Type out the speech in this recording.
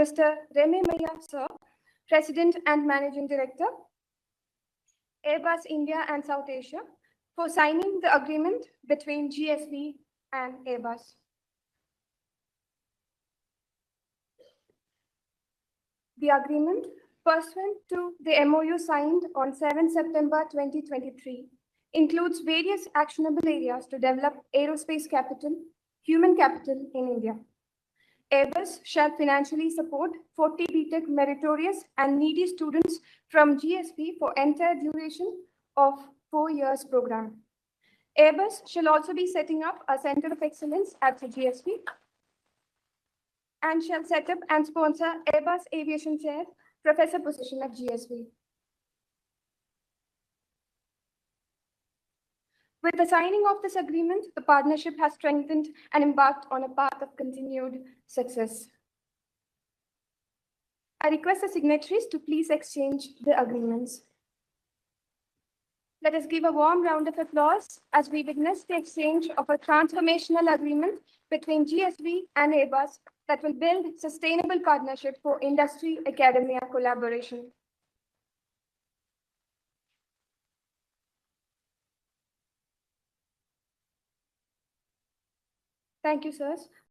Mr. Remy Maya, sir, President and Managing Director, Airbus India and South Asia, for signing the agreement between GSV and Airbus. The agreement, pursuant to the MoU signed on 7 September 2023, includes various actionable areas to develop aerospace capital, human capital in India. Airbus shall financially support 40 BTech meritorious and needy students from GSP for entire duration of 4 years program. Airbus shall also be setting up a center of excellence at the GSP and shall set up and sponsor Airbus Aviation Chair Professor position at GSV. With the signing of this agreement, the partnership has strengthened and embarked on a path of continued success. I request the signatories to please exchange the agreements. Let us give a warm round of applause as we witness the exchange of a transformational agreement between GSV and Airbus that will build sustainable partnership for industry-academia collaboration. Thank you, sirs.